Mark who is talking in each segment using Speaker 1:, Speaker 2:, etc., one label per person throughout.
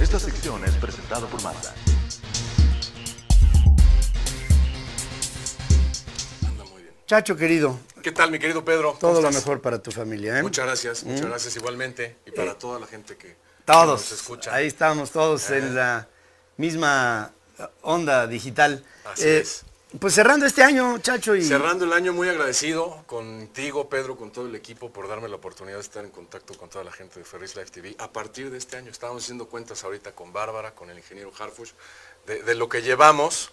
Speaker 1: Esta sección es presentada por Mazda.
Speaker 2: Anda muy bien.
Speaker 3: Chacho querido,
Speaker 2: ¿Qué tal, mi querido Pedro?
Speaker 3: todo lo mejor para tu familia, ¿eh?
Speaker 2: Muchas gracias igualmente. Y para toda la gente que nos
Speaker 3: Todos,
Speaker 2: escucha.
Speaker 3: ahí estamos todos en la misma onda digital.
Speaker 2: Así es.
Speaker 3: Pues cerrando este año, Chacho, y
Speaker 2: Cerrando el año, muy agradecido contigo, Pedro, con todo el equipo por darme la oportunidad de estar en contacto con toda la gente de Ferris Live TV. A partir de este año, estábamos haciendo cuentas ahorita con Bárbara, con el ingeniero Harfuch, de lo que llevamos.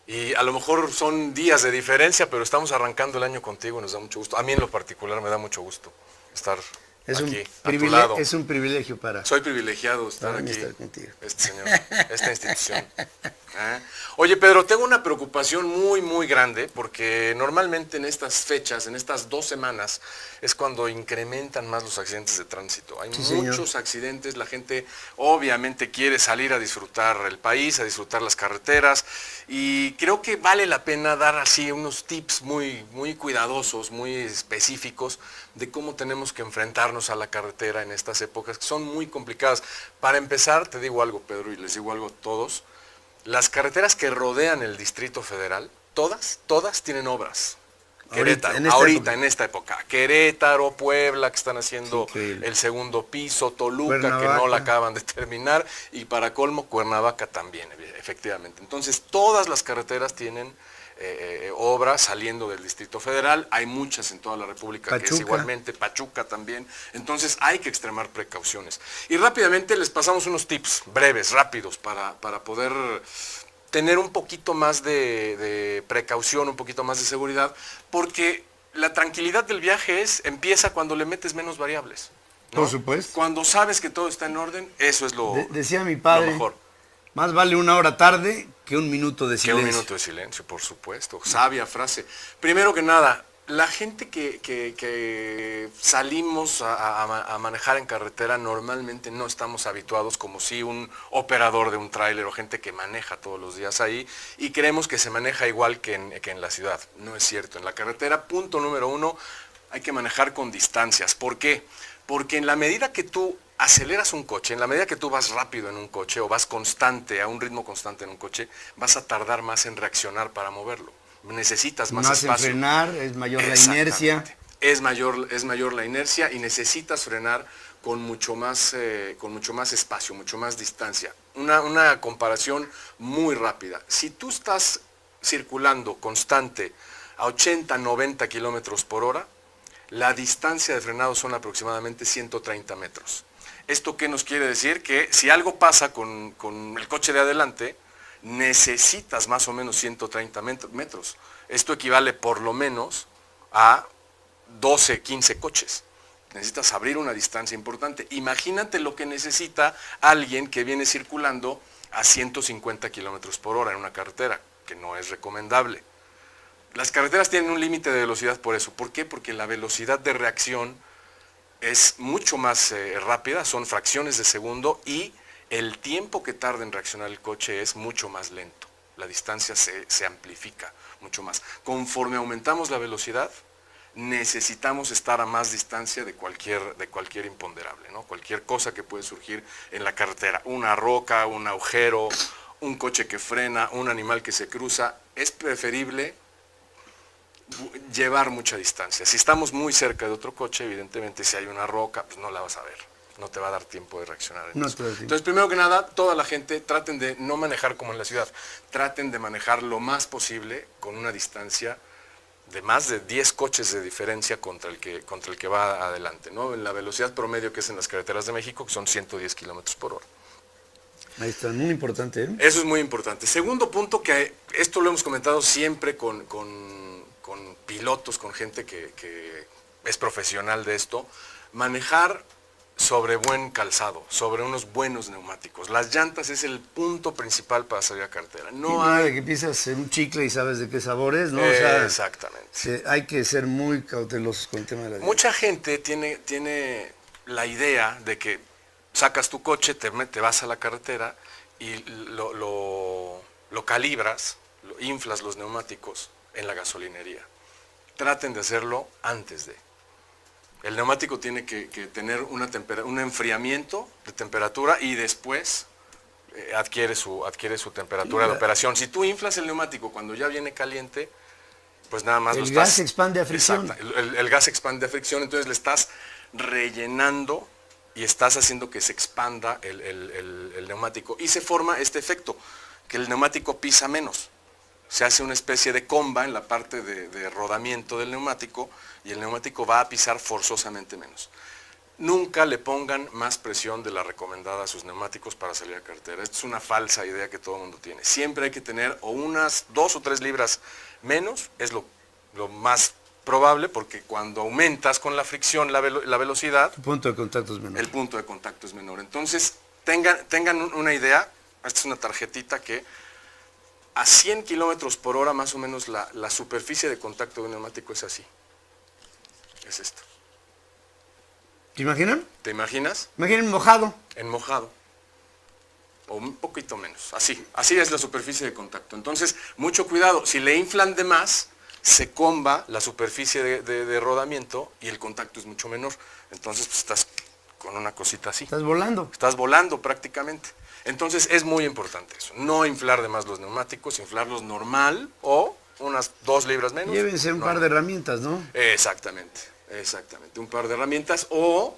Speaker 2: Y a lo mejor son días de diferencia, pero estamos arrancando el año contigo y nos da mucho gusto. A mí en lo particular me da mucho gusto estar aquí, a tu lado.
Speaker 3: es un privilegio para
Speaker 2: Soy privilegiado de estar
Speaker 3: mí
Speaker 2: aquí,
Speaker 3: estar contigo.
Speaker 2: este señor, esta institución. Oye, Pedro, tengo una preocupación muy grande porque normalmente en estas fechas, en estas 2 semanas, es cuando incrementan más los accidentes de tránsito. Hay muchos accidentes, la gente obviamente quiere salir a disfrutar el país, a disfrutar las carreteras, y creo que vale la pena dar así unos tips muy cuidadosos, muy específicos de cómo tenemos que enfrentarnos a la carretera en estas épocas que son muy complicadas. Para empezar, te digo algo, Pedro, y les digo algo a todos. Las carreteras que rodean el Distrito Federal, todas tienen obras. Querétaro, en esta época. Querétaro, Puebla, que están haciendo el segundo piso, Toluca, que no la acaban de terminar, y para colmo, Cuernavaca también, efectivamente. Entonces, todas las carreteras tienen obras saliendo del Distrito Federal, hay muchas en toda la República, Pachuca, que es igualmente, Pachuca también, entonces hay que extremar precauciones. Y rápidamente les pasamos unos tips breves, rápidos, para poder tener un poquito más de precaución, un poquito más de seguridad, porque la tranquilidad del viaje empieza cuando le metes menos variables, ¿no?
Speaker 3: Por supuesto.
Speaker 2: Cuando sabes que todo está en orden, eso es lo
Speaker 3: decía mi padre,
Speaker 2: lo mejor.
Speaker 3: Más vale 1 hora tarde que 1 minuto de silencio.
Speaker 2: Que 1 minuto de silencio, por supuesto. Sabia frase. Primero que nada, la gente que salimos a manejar en carretera normalmente no estamos habituados como si un operador de un tráiler o gente que maneja todos los días ahí, y creemos que se maneja igual que en la ciudad. No es cierto. En la carretera, punto número 1, hay que manejar con distancias. ¿Por qué? Porque en la medida que tú aceleras un coche, en la medida que tú vas rápido en un coche o vas constante, a un ritmo constante en un coche, vas a tardar más en reaccionar para moverlo. Necesitas más espacio.
Speaker 3: En frenar, es mayor la inercia.
Speaker 2: Es mayor la inercia y necesitas frenar con mucho más espacio, mucho más distancia. Una comparación muy rápida. Si tú estás circulando constante a 80, 90 kilómetros por hora, la distancia de frenado son aproximadamente 130 metros. ¿Esto qué nos quiere decir? Que si algo pasa con el coche de adelante, necesitas más o menos 130 metros. Esto equivale por lo menos a 12, 15 coches. Necesitas abrir una distancia importante. Imagínate lo que necesita alguien que viene circulando a 150 kilómetros por hora en una carretera, que no es recomendable. Las carreteras tienen un límite de velocidad por eso. ¿Por qué? Porque la velocidad de reacción es mucho más rápida, son fracciones de segundo, y el tiempo que tarda en reaccionar el coche es mucho más lento. La distancia se amplifica mucho más. Conforme aumentamos la velocidad, necesitamos estar a más distancia de cualquier imponderable, ¿no? Cualquier cosa que puede surgir en la carretera. Una roca, un agujero, un coche que frena, un animal que se cruza. Es preferible llevar mucha distancia. Si estamos muy cerca de otro coche, evidentemente si hay una roca, pues no la vas a ver. No te va a dar tiempo de reaccionar. Entonces, primero que nada, toda la gente traten de no manejar como en la ciudad. Traten de manejar lo más posible con una distancia de más de 10 coches de diferencia contra el que va adelante, ¿no? En la velocidad promedio que es en las carreteras de México, que son 110 kilómetros por hora.
Speaker 3: Ahí está, muy importante, ¿eh?
Speaker 2: Eso es muy importante. Segundo punto, que esto lo hemos comentado siempre con pilotos, con gente que es profesional de esto, manejar sobre buen calzado, sobre unos buenos neumáticos. Las llantas es el punto principal para salir a carretera.
Speaker 3: No hay de que piensas en un chicle y sabes de qué sabor es, ¿no?
Speaker 2: Exactamente.
Speaker 3: Hay que ser muy cautelosos con el tema de la llanta.
Speaker 2: Mucha gente tiene la idea de que sacas tu coche, te vas a la carretera y lo calibras, inflas los neumáticos en la gasolinería. Traten de hacerlo antes de. El neumático tiene que tener un enfriamiento de temperatura y después adquiere su temperatura de operación. Si tú inflas el neumático cuando ya viene caliente, pues nada más
Speaker 3: el gas expande a fricción.
Speaker 2: Exacto, el gas expande a fricción, entonces le estás rellenando y estás haciendo que se expanda el neumático. Y se forma este efecto, que el neumático pisa menos. Se hace una especie de comba en la parte de rodamiento del neumático y el neumático va a pisar forzosamente menos. Nunca le pongan más presión de la recomendada a sus neumáticos para salir a carretera. Esto es una falsa idea que todo el mundo tiene. Siempre hay que tener o unas 2 o 3 libras menos, es lo más probable, porque cuando aumentas con la fricción la velocidad,
Speaker 3: el punto de contacto es menor.
Speaker 2: El punto de contacto es menor. Entonces, tengan una idea, esta es una tarjetita que a 100 kilómetros por hora más o menos la superficie de contacto de un neumático es así. Es esto.
Speaker 3: ¿Te imaginan?
Speaker 2: ¿Te imaginas?
Speaker 3: Imaginen mojado.
Speaker 2: En mojado. O un poquito menos. Así es la superficie de contacto. Entonces, mucho cuidado. Si le inflan de más, se comba la superficie de rodamiento y el contacto es mucho menor. Entonces, pues, estás con una cosita así.
Speaker 3: Estás volando.
Speaker 2: Estás volando prácticamente. Entonces, es muy importante eso. No inflar de más los neumáticos, inflarlos normal o unas 2 libras menos.
Speaker 3: Llévense un par de herramientas, ¿no?
Speaker 2: Exactamente. Un par de herramientas o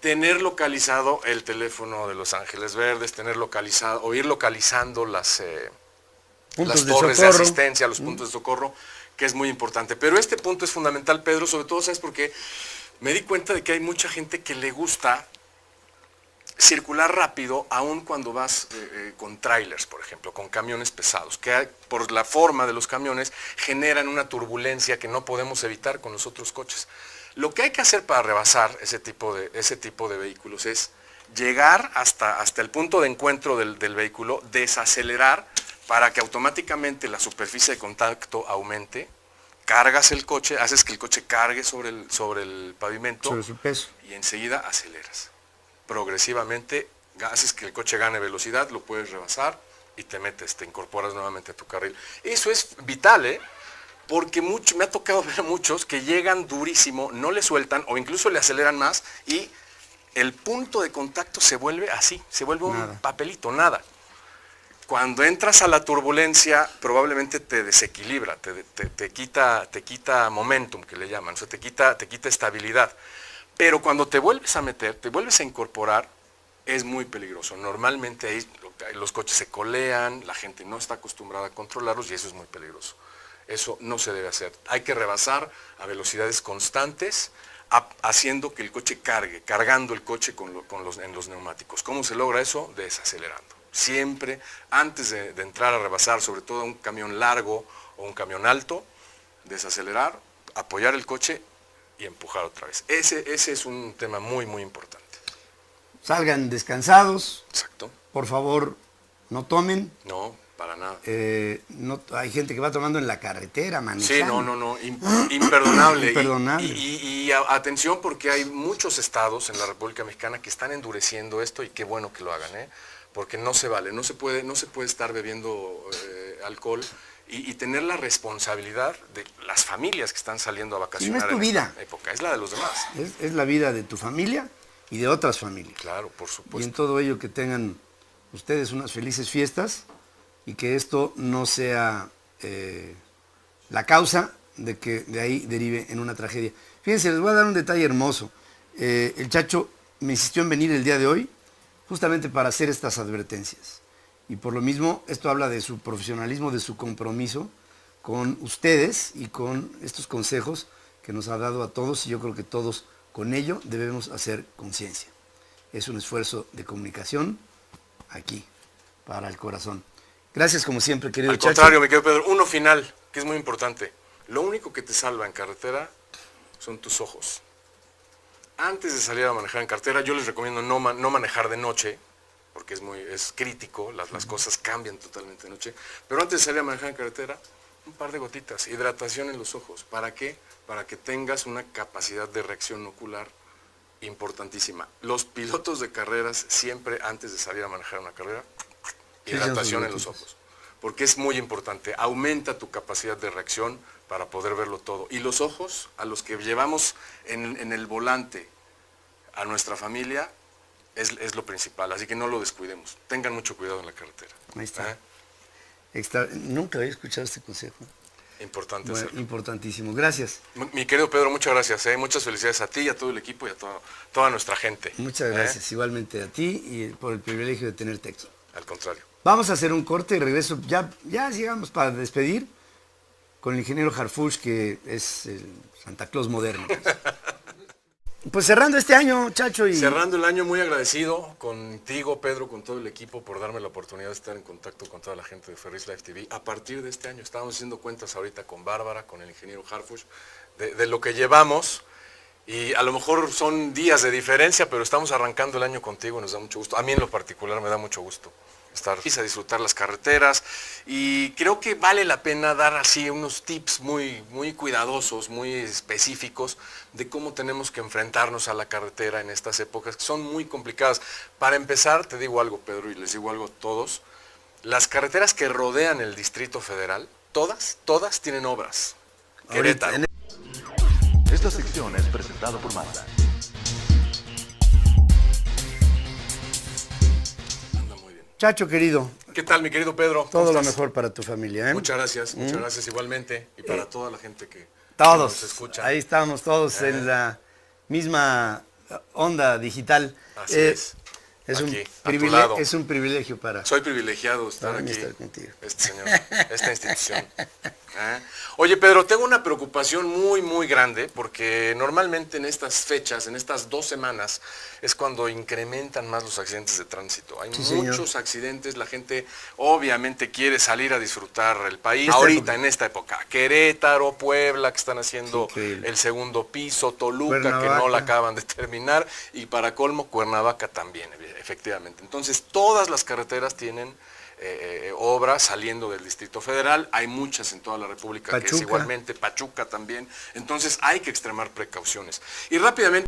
Speaker 2: tener localizado el teléfono de Los Ángeles Verdes, o ir localizando las torres de asistencia, los puntos de socorro, que es muy importante. Pero este punto es fundamental, Pedro, sobre todo, ¿sabes por qué? Me di cuenta de que hay mucha gente que le gusta circular rápido, aun cuando vas con trailers, por ejemplo, con camiones pesados, que por la forma de los camiones generan una turbulencia que no podemos evitar con los otros coches. Lo que hay que hacer para rebasar ese tipo de vehículos es llegar hasta el punto de encuentro del vehículo, desacelerar para que automáticamente la superficie de contacto aumente, cargas el coche, haces que el coche cargue sobre el pavimento,
Speaker 3: sobre su peso,
Speaker 2: y enseguida aceleras. Progresivamente haces que el coche gane velocidad, lo puedes rebasar y te incorporas nuevamente a tu carril. Eso es vital, porque me ha tocado ver a muchos que llegan durísimo, no le sueltan o incluso le aceleran más y el punto de contacto se vuelve así, se vuelve un papelito, nada. Cuando entras a la turbulencia probablemente te desequilibra, te quita momentum, que le llaman, o sea, te quita estabilidad. Pero cuando te vuelves a meter, te vuelves a incorporar, es muy peligroso. Normalmente ahí los coches se colean, la gente no está acostumbrada a controlarlos y eso es muy peligroso. Eso no se debe hacer. Hay que rebasar a velocidades constantes, haciendo que el coche cargando el coche en los neumáticos. ¿Cómo se logra eso? Desacelerando. Siempre, antes de entrar a rebasar, sobre todo un camión largo o un camión alto, desacelerar, apoyar el coche y empujar otra vez. Ese es un tema muy, muy importante.
Speaker 3: Salgan descansados.
Speaker 2: Exacto.
Speaker 3: Por favor, no tomen.
Speaker 2: No, para nada.
Speaker 3: Hay gente que va tomando en la carretera, manejando.
Speaker 2: Sí, no. Imperdonable.
Speaker 3: Imperdonable.
Speaker 2: Y atención, porque hay muchos estados en la República Mexicana que están endureciendo esto y qué bueno que lo hagan, porque no se vale, no se puede estar bebiendo alcohol y tener la responsabilidad de las familias que están saliendo a vacacionar.
Speaker 3: No es tu vida.
Speaker 2: Época, es la de los demás.
Speaker 3: Es la vida de tu familia y de otras familias.
Speaker 2: Claro, por supuesto.
Speaker 3: Y en todo ello que tengan ustedes unas felices fiestas y que esto no sea la causa de que de ahí derive en una tragedia. Fíjense, les voy a dar un detalle hermoso. El Chacho me insistió en venir el día de hoy justamente para hacer estas advertencias. Y por lo mismo, esto habla de su profesionalismo, de su compromiso con ustedes y con estos consejos que nos ha dado a todos, y yo creo que todos con ello debemos hacer conciencia. Es un esfuerzo de comunicación aquí, para el corazón. Gracias como siempre, querido Chacho.
Speaker 2: Al contrario, mi querido Pedro, uno final, que es muy importante. Lo único que te salva en carretera son tus ojos. Antes de salir a manejar en carretera, yo les recomiendo no manejar de noche, porque es crítico, las cosas cambian totalmente de noche. Pero antes de salir a manejar en carretera, un par de gotitas, hidratación en los ojos. ¿Para qué? Para que tengas una capacidad de reacción ocular importantísima. Los pilotos de carreras siempre antes de salir a manejar una carrera, hidratación en los ojos. Porque es muy importante, aumenta tu capacidad de reacción para poder verlo todo. Y los ojos, a los que llevamos en el volante a nuestra familia, es lo principal, así que no lo descuidemos. Tengan mucho cuidado en la carretera.
Speaker 3: Ahí está.
Speaker 2: ¿Eh?
Speaker 3: Nunca había escuchado este consejo.
Speaker 2: Importante
Speaker 3: Bueno,
Speaker 2: hacerlo.
Speaker 3: importantísimo. Gracias.
Speaker 2: Mi querido Pedro, muchas gracias. Muchas felicidades a ti, a todo el equipo y a toda nuestra gente.
Speaker 3: Muchas gracias. Igualmente a ti y por el privilegio de tenerte aquí.
Speaker 2: Al contrario.
Speaker 3: Vamos a hacer un corte y regreso. Ya llegamos para despedir con el ingeniero Harfuch, que es el Santa Claus moderno. Pues cerrando este año, Chacho.
Speaker 2: Cerrando el año, muy agradecido contigo, Pedro, con todo el equipo por darme la oportunidad de estar en contacto con toda la gente de Ferris Live TV. A partir de este año, estábamos haciendo cuentas ahorita con Bárbara, con el ingeniero Harfuch, de lo que llevamos. Y a lo mejor son días de diferencia, pero estamos arrancando el año contigo y nos da mucho gusto. A mí en lo particular me da mucho gusto estar aquí, a disfrutar las carreteras, y creo que vale la pena dar así unos tips muy cuidadosos, muy específicos de cómo tenemos que enfrentarnos a la carretera en estas épocas que son muy complicadas. Para empezar, te digo algo, Pedro, y les digo algo a todos: las carreteras que rodean el Distrito Federal, todas tienen obras. Querétaro.
Speaker 1: Esta sección es presentada por Mazda.
Speaker 3: Chacho querido,
Speaker 2: ¿Qué tal, mi querido Pedro?
Speaker 3: todo lo mejor para tu familia, ¿eh?
Speaker 2: Muchas gracias igualmente, y para toda la gente que
Speaker 3: Todos,
Speaker 2: nos escucha.
Speaker 3: ahí estamos todos en la misma onda digital.
Speaker 2: Así es.
Speaker 3: Es
Speaker 2: Aquí, a tu lado.
Speaker 3: es un privilegio para
Speaker 2: Soy privilegiado de estar
Speaker 3: mí
Speaker 2: aquí,
Speaker 3: estar contigo.
Speaker 2: este señor, esta institución. Oye, Pedro, tengo una preocupación muy grande, porque normalmente en estas fechas, en estas 2 semanas, es cuando incrementan más los accidentes de tránsito. Hay muchos accidentes, la gente obviamente quiere salir a disfrutar el país. En esta época, Querétaro, Puebla, que están haciendo el segundo piso, Toluca, que no la acaban de terminar, y para colmo, Cuernavaca también, efectivamente. Entonces, todas las carreteras tienen obras saliendo del Distrito Federal. Hay muchas en toda la República, que es igualmente, Pachuca también. Entonces, hay que extremar precauciones. Y rápidamente